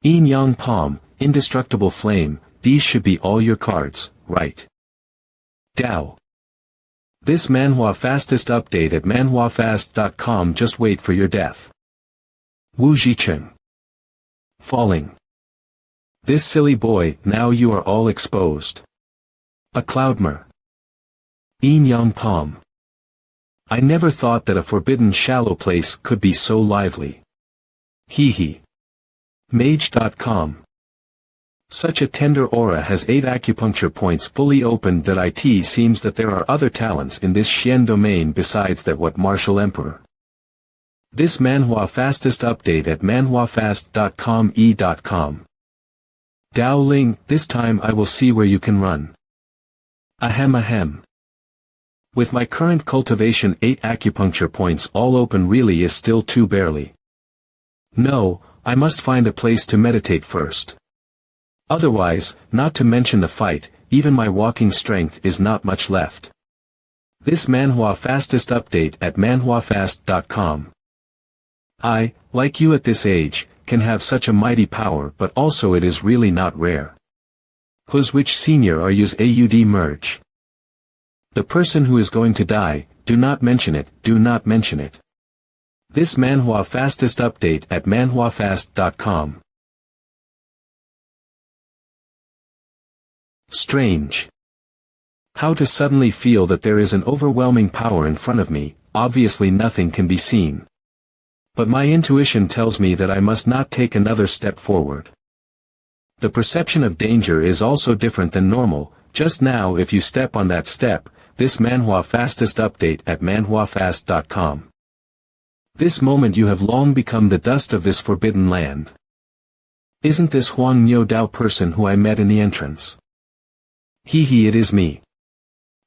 Yin Yang Palm, indestructible flame, these should be all your cards, right? Tao. This MANHWA fastest update at manhwafast.com. Just wait for your death. Wu Zhiqing. Falling. This silly boy, now you are all exposed. A cloudmer. Een yang palm. I never thought that a forbidden shallow place could be so lively. Hee hee. Mage.com. Such a tender aura has 8 acupuncture points fully opened that it seems that there are other talents in this Xian domain besides that what martial emperor. This manhwa fastest update at manhwafast.com e.com. Dao Ling, this time I will see where you can run. Ahem ahem. With my current cultivation 8 acupuncture points all open really is still too barely. No, I must find a place to meditate first. Otherwise, not to mention the fight, even my walking strength is not much left. This manhwa fastest update at manhwafast.com. I, like you at this age, can have such a mighty power but also it is really not rare. Whose which senior are yous AUD merge? The person who is going to die, do not mention it, do not mention it. This manhwa fastest update at manhwafast.com. Strange. How to suddenly feel that there is an overwhelming power in front of me, obviously nothing can be seen. But my intuition tells me that I must not take another step forward. The perception of danger is also different than normal, just now if you step on that step, this manhwa fastest update at manhwafast.com. This moment you have long become the dust of this forbidden land. Isn't this Huang Niu Dao person who I met in the entrance? Hee hee, it is me.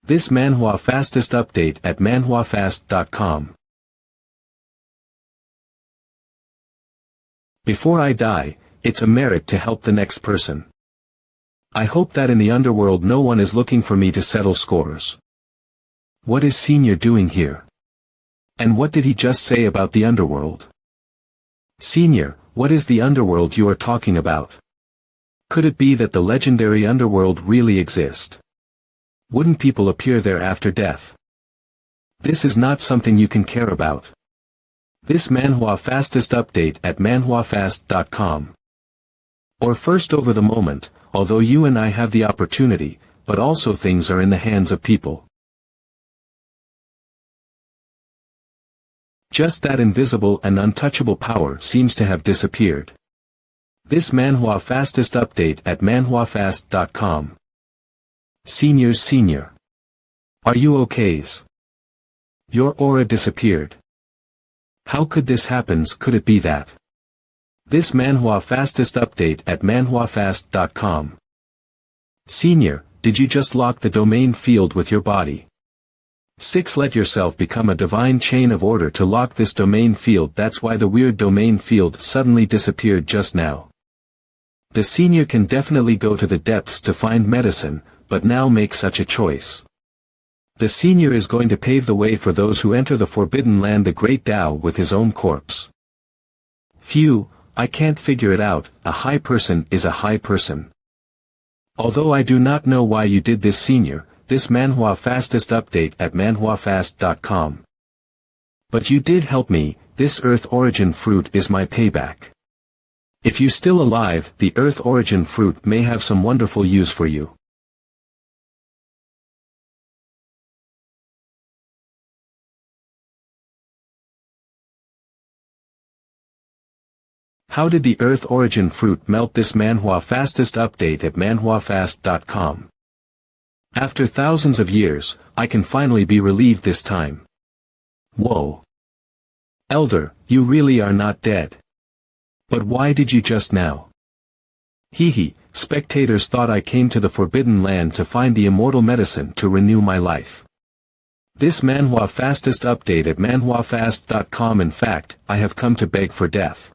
This manhwa fastest update at manhwafast.com. Before I die, it's a merit to help the next person. I hope that in the underworld no one is looking for me to settle scores. What is Senior doing here? And what did he just say about the underworld? Senior, what is the underworld you are talking about? Could it be that the legendary underworld really exists? Wouldn't people appear there after death? This is not something you can care about. This manhwa fastest update at manhwafast.com. Or first over the moment, although you and I have the opportunity, but also things are in the hands of people. Just that invisible and untouchable power seems to have disappeared. This manhwa fastest update at manhwafast.com. Senior. Are you okays? Your aura disappeared. How could this happen? Could it be that? This manhwa fastest update at manhwafast.com. Senior, did you just lock the domain field with your body? 6. Let yourself become a divine chain of order to lock this domain field. That's why the weird domain field suddenly disappeared just now. The senior can definitely go to the depths to find medicine, but now make such a choice. The senior is going to pave the way for those who enter the forbidden land, the great Tao, with his own corpse. Phew, I can't figure it out. A high person is a high person. Although I do not know why you did this, senior, this manhwa fastest update at manhwafast.com. But you did help me. This earth origin fruit is my payback. If you still alive, the earth origin fruit may have some wonderful use for you. How did the earth origin fruit melt? This manhwa fastest update at manhwafast.com. After thousands of years, I can finally be relieved this time. Whoa. Elder, you really are not dead. But why did you just now? Hee hee, spectators thought I came to the forbidden land to find the immortal medicine to renew my life. This manhwa fastest update at manhwafast.com. In fact, I have come to beg for death.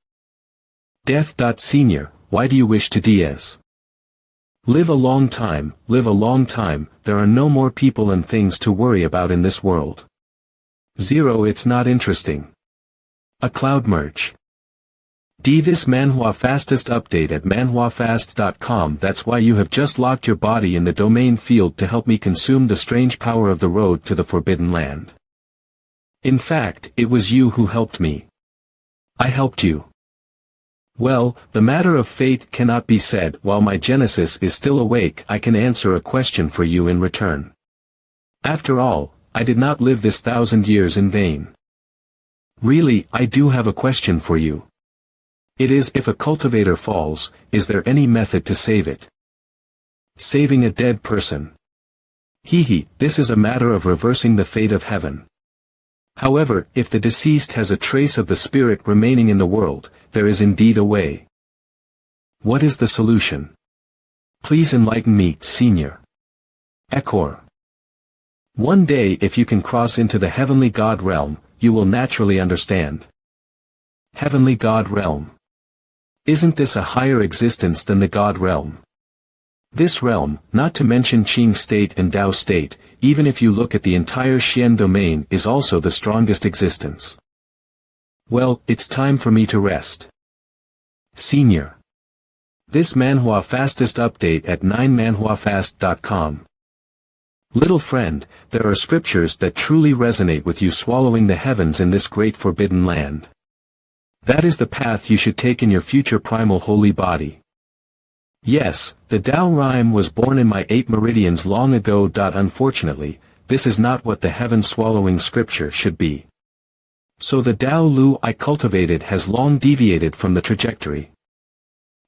Death. Senior, why do you wish to Diaz? Live a long time, there are no more people and things to worry about in this world. 0. It's not interesting. A cloud merge. This manhwa fastest update at manhwafast.com. That's why you have just locked your body in the domain field to help me consume the strange power of the road to the forbidden land. In fact, it was you who helped me. I helped you. Well, the matter of fate cannot be said. While my Genesis is still awake, I can answer a question for you in return. After all, I did not live this 1,000 years in vain. Really, I do have a question for you. It is, if a cultivator falls, is there any method to save it? Saving a dead person. This is a matter of reversing the fate of heaven. However, if the deceased has a trace of the spirit remaining in the world, there is indeed a way. What is the solution? Please enlighten me, Senior. Ekor. One day, if you can cross into the heavenly God realm, you will naturally understand. Heavenly God realm. Isn't this a higher existence than the God realm? This realm, not to mention Qing state and Tao state, even if you look at the entire Xian domain, is also the strongest existence. Well, it's time for me to rest. Senior. This Manhua fastest update at 9manhwafast.com. Little friend, there are scriptures that truly resonate with you swallowing the heavens in this great forbidden land. That is the path you should take in your future primal holy body. Yes, the Tao rhyme was born in my 8 meridians long ago. Unfortunately, this is not what the heaven-swallowing scripture should be. So the Tao Lu I cultivated has long deviated from the trajectory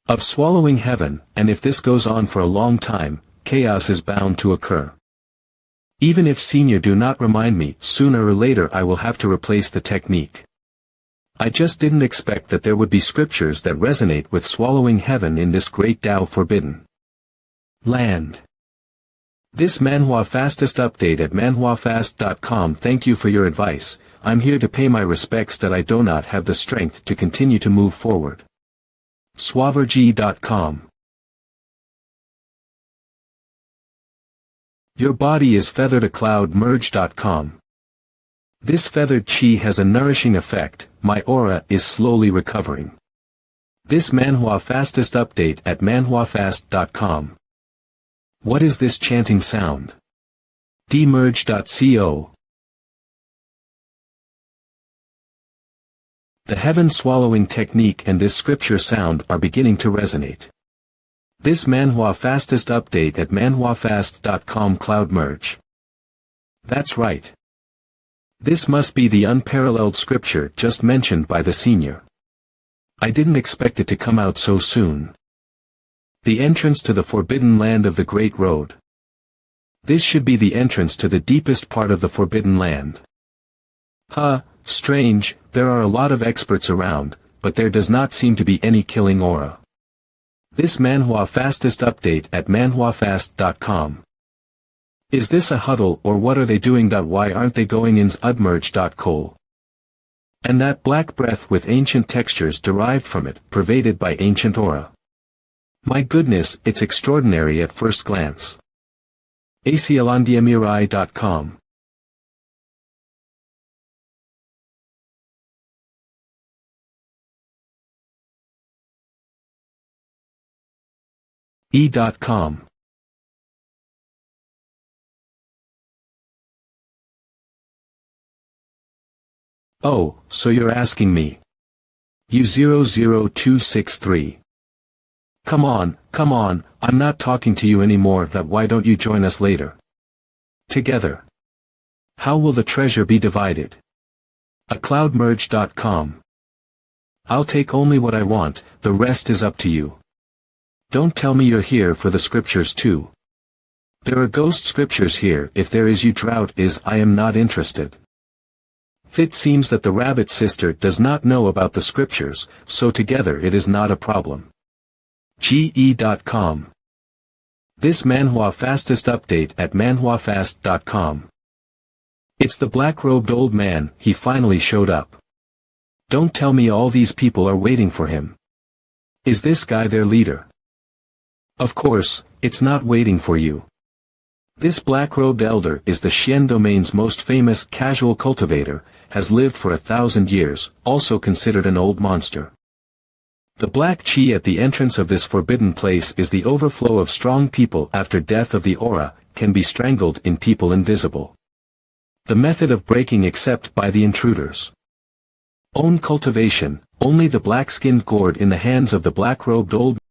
of swallowing heaven, and if this goes on for a long time, chaos is bound to occur. Even if Senior do not remind me, sooner or later I will have to replace the technique. I just didn't expect that there would be scriptures that resonate with swallowing heaven in this great Tao forbidden land. This Manhua fastest update at manhwafast.com. Thank you for your advice. I'm here to pay my respects that I do not have the strength to continue to move forward. Swaverg.com. Your body is feathered. A cloud merge.com. This feathered chi has a nourishing effect. My aura is slowly recovering. This Manhua fastest update at manhwafast.com. What is this chanting sound? Demerge.co. The heaven swallowing technique and this scripture sound are beginning to resonate. This Manhua fastest update at manhwafast.com. Cloud merge. That's right. This must be the unparalleled scripture just mentioned by the Senior. I didn't expect it to come out so soon. The entrance to the forbidden land of the Great Road. This should be the entrance to the deepest part of the forbidden land. Strange, there are a lot of experts around, but there does not seem to be any killing aura. This Manhua fastest update at manhwafast.com. Is this a huddle or what are they doing? Why aren't they going ins udmerge.col? And that black breath with ancient textures derived from it, pervaded by ancient aura. My goodness, it's extraordinary at first glance. aclandiamirai.com. e.com. Oh, so you're asking me. U00263. Come on, I'm not talking to you anymore. Why don't you join us later? Together. How will the treasure be divided? acloudmerge.com. I'll take only what I want, the rest is up to you. Don't tell me you're here for the scriptures too. There are ghost scriptures here. If there is, you drought is, I am not interested. It seems that the rabbit sister does not know about the scriptures, so together it is not a problem. ge.com. This Manhua fastest update at manhwafast.com. It's the black-robed old man. He finally showed up. Don't tell me all these people are waiting for him. Is this guy their leader? Of course, it's not waiting for you. This black-robed elder is the Xian domain's most famous casual cultivator, has lived for 1,000 years, also considered an old monster. The black chi at the entrance of this forbidden place is the overflow of strong people after death of the aura, can be strangled in people invisible. The method of breaking except by the intruders. Own cultivation, Only the black-skinned gourd in the hands of the black-robed old